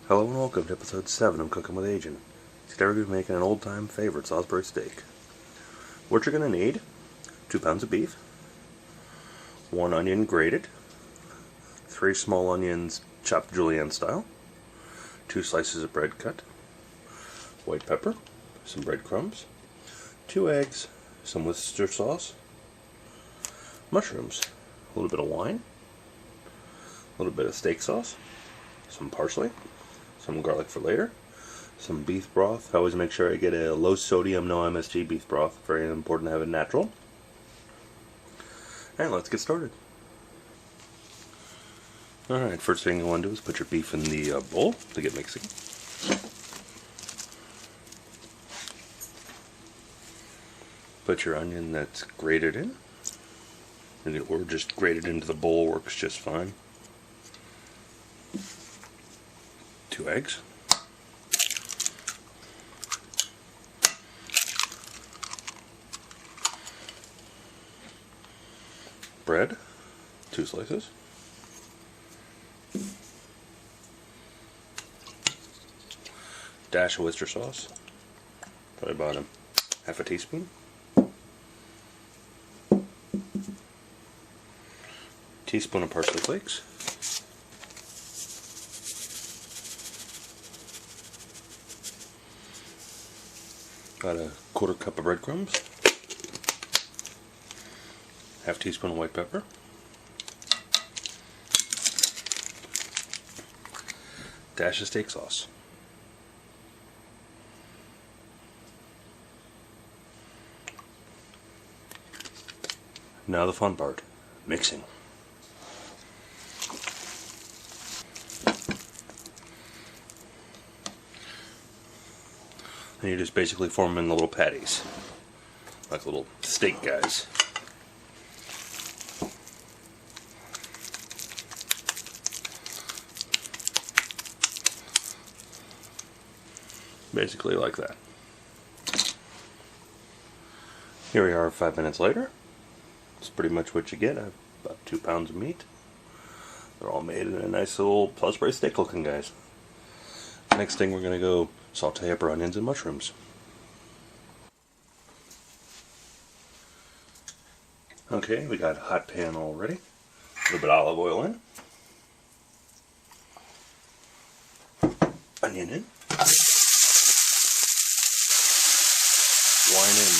Hello and welcome to episode 7 of Cooking with Agent. Today we're going to be making an old-time favorite Salisbury steak. What you're going to need: 2 pounds of beef, 1 onion grated, 3 small onions chopped Julian style, 2 slices of bread cut, white pepper, some breadcrumbs, 2 eggs, some Worcester sauce, mushrooms, a little bit of wine, a little bit of steak sauce, some parsley, some garlic for later, some beef broth. I always make sure I get a low sodium, no MSG beef broth. Very important to have it natural. And let's get started. Alright, first thing you want to do is put your beef in the bowl to get mixing. Put your onion that's grated in, or just grated into the bowl works just fine. 2 eggs, bread, 2 slices, dash of Worcester sauce, probably about half a teaspoon, teaspoon of parsley flakes, got a 1/4 cup of breadcrumbs, half teaspoon of white pepper, dash of steak sauce, now the fun part, mixing. And you just basically form them in the little patties, like little steak guys. Basically like that. Here we are 5 minutes later. It's pretty much what you get. I have about 2 pounds of meat. They're all made in a nice little Salisbury steak looking guys. Next thing, we're going to go saute up our onions and mushrooms. Okay, we got a hot pan all ready. A little bit of olive oil in. Onion in. Wine in.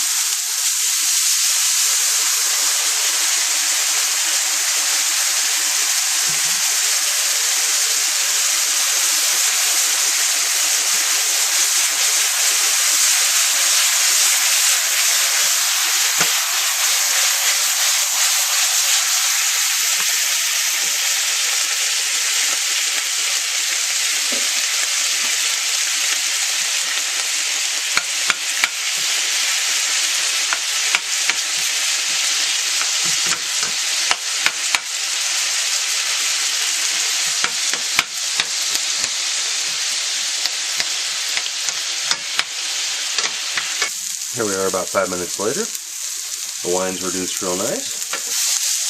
Here we are about 5 minutes later. The wine's reduced real nice.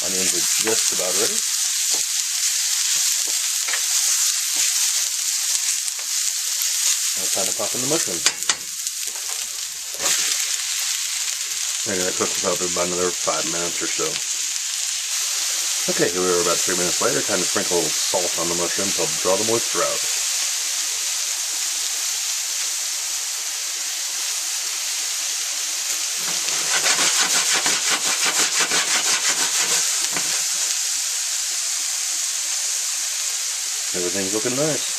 Onions are just about ready. Now time to pop in the mushrooms. They're going to cook for about another 5 minutes or so. Okay, here we are about 3 minutes later. Time to sprinkle a little salt on the mushrooms to help draw the moisture out. Everything's looking nice.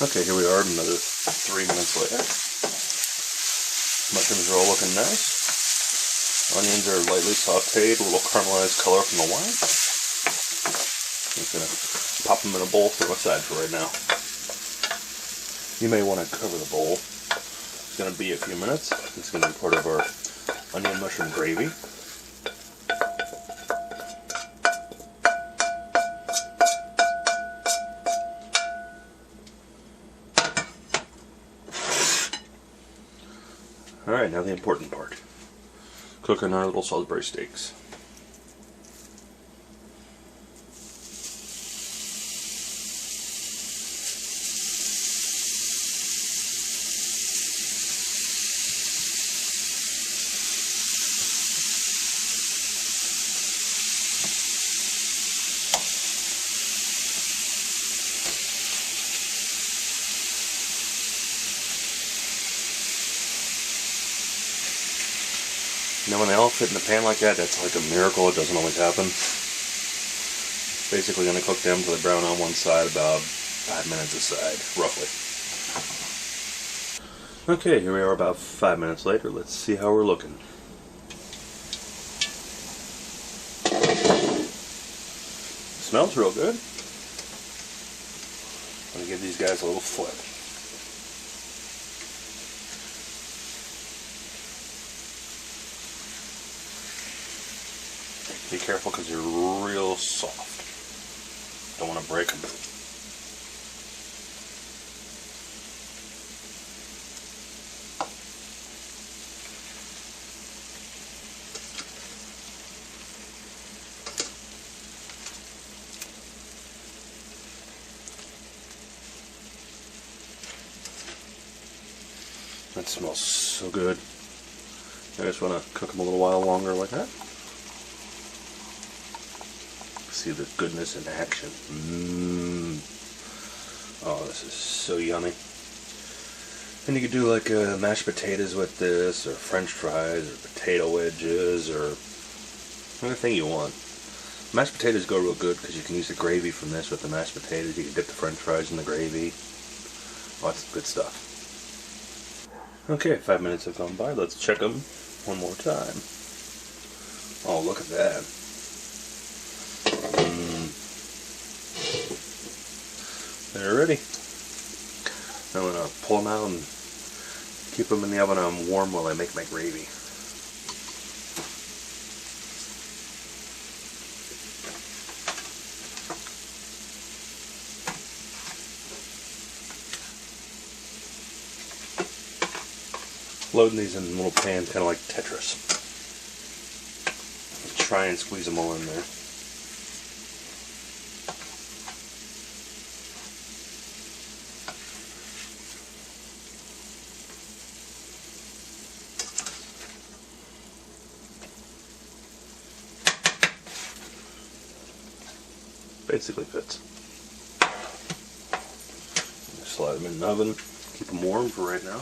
Okay, here we are another 3 minutes later. Mushrooms are all looking nice. Onions are lightly sauteed, a little caramelized color from the wine. I'm just going to pop them in a bowl for aside for right now. You may want to cover the bowl. It's going to be a few minutes. It's going to be part of our onion mushroom gravy. Alright, now the important part. Cooking our little Salisbury steaks. Now when they all fit in the pan like that, that's like a miracle. It doesn't always happen. It's basically going to cook them till they brown on one side, about 5 minutes aside, roughly. Okay, here we are about 5 minutes later. Let's see how we're looking. Smells real good. I'm going to give these guys a little flip. Be careful because they're real soft. Don't want to break them. That smells so good. I just want to cook them a little while longer like that. See the goodness in action. Oh, this is so yummy. And you could do like mashed potatoes with this, or french fries, or potato wedges, or anything you want. Mashed potatoes go real good because you can use the gravy from this with the mashed potatoes. You can dip the french fries in the gravy. Lots of good stuff. Okay, 5 minutes have gone by. Let's check them one more time. Oh, look at that. They're ready. I'm going to pull them out and keep them in the oven on warm while I make my gravy. Loading these in little pans, kind of like Tetris. Try and squeeze them all in there. Basically fits. Slide them in the oven. Keep them warm for right now.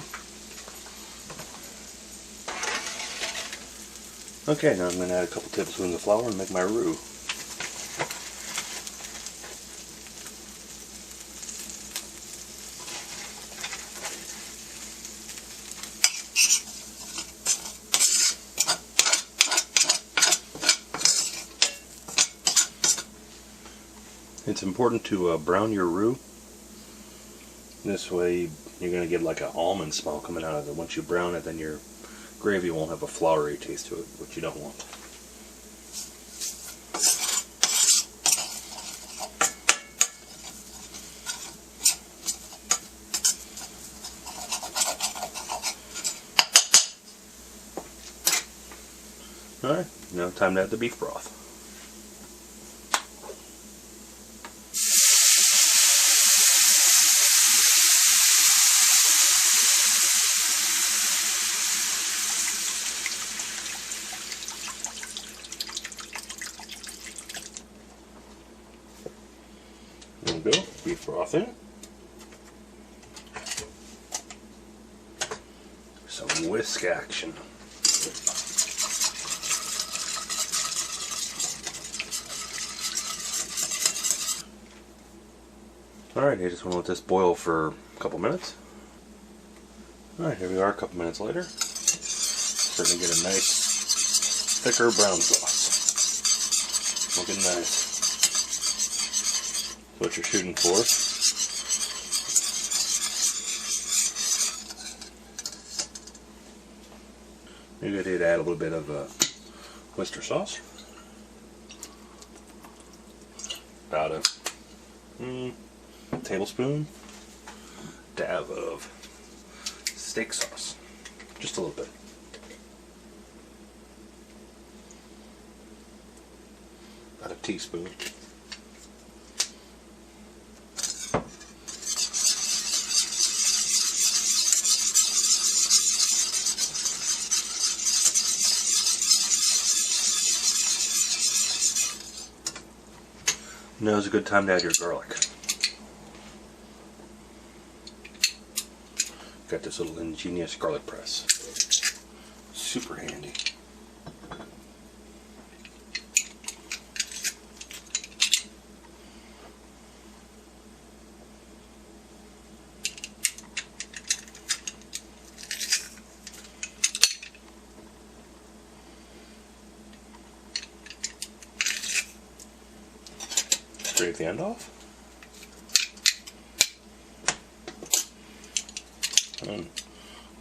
Okay, now I'm going to add a couple tablespoons of flour and make my roux. It's important to brown your roux. This way you're going to get like an almond smell coming out of it. Once you brown it, then your gravy won't have a floury taste to it, which you don't want. Alright, now time to add the beef broth. There we go, beef broth in. Some whisk action. Alright, I just want to let this boil for a couple minutes. Alright, here we are a couple minutes later. Starting to get a nice, thicker brown sauce. Looking nice. That's what you're shooting for. Maybe I did add a little bit of Worcester sauce. About a tablespoon, dab of steak sauce, just a little bit. About a teaspoon. Now is a good time to add your garlic. Got this little ingenious garlic press. Super handy. scrape the end off. And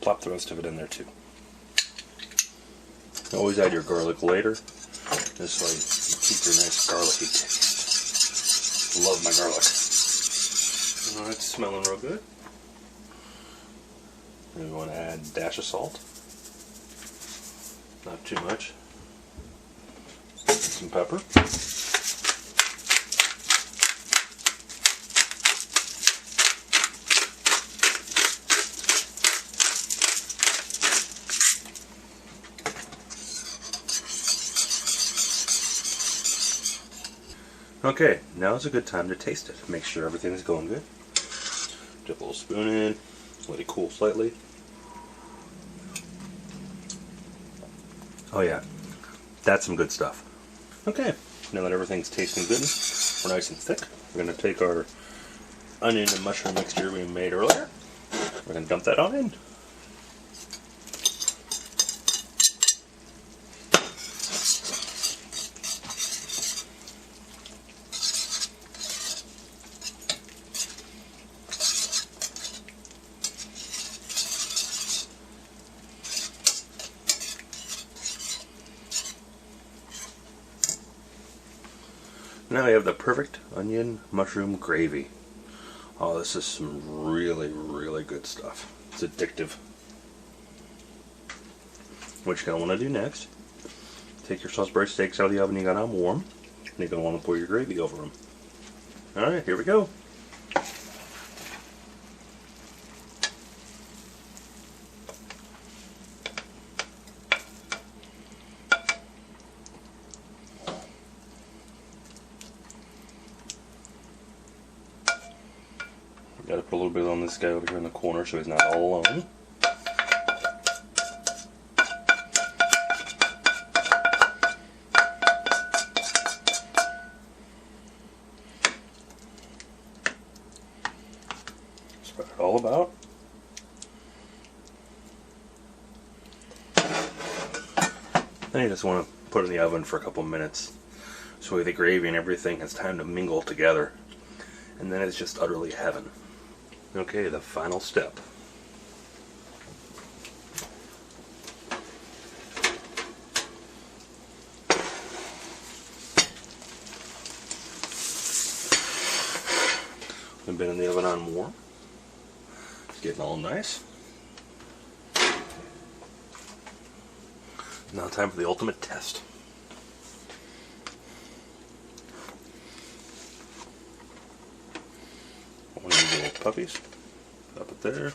plop the rest of it in there too. Always add your garlic later. This way you keep your nice garlicky taste. Love my garlic. Oh, it's smelling real good. And we want to add a dash of salt. Not too much. Some pepper. Okay, now is a good time to taste it. Make sure everything's going good. Dip a little spoon in, let it cool slightly. Oh yeah, that's some good stuff. Okay, now that everything's tasting good, we're nice and thick, we're going to take our onion and mushroom mixture we made earlier. We're going to dump that on in. Now we have the perfect onion mushroom gravy. Oh, this is some really, really good stuff. It's addictive. What you're going to want to do next, take your Salisbury steaks out of the oven you got on warm, and you're going to want to pour your gravy over them. Alright, here we go. Got to put a little bit on this guy over here in the corner so he's not all alone. Spread it all about. Then you just want to put it in the oven for a couple minutes so the gravy and everything has time to mingle together. And then it's just utterly heaven. Okay, the final step. We've been in the oven on warm. It's getting all nice. Now time for the ultimate test. One of these little puppies. Up it there. A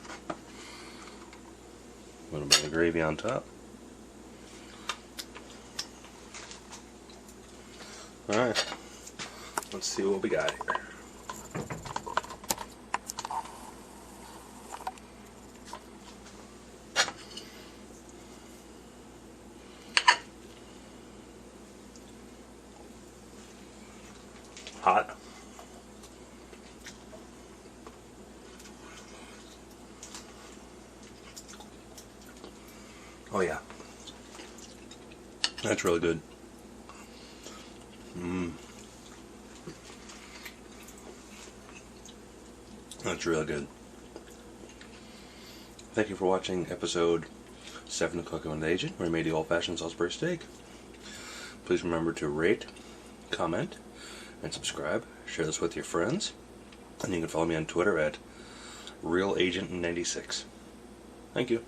little bit of gravy on top. Alright. Let's see what we got here. Hot. Oh yeah. That's really good. That's really good. Thank you for watching episode 7 of Cooking with an Agent, where I made the old-fashioned Salisbury steak. Please remember to rate, comment, and subscribe. Share this with your friends. And you can follow me on Twitter at realagent96. Thank you.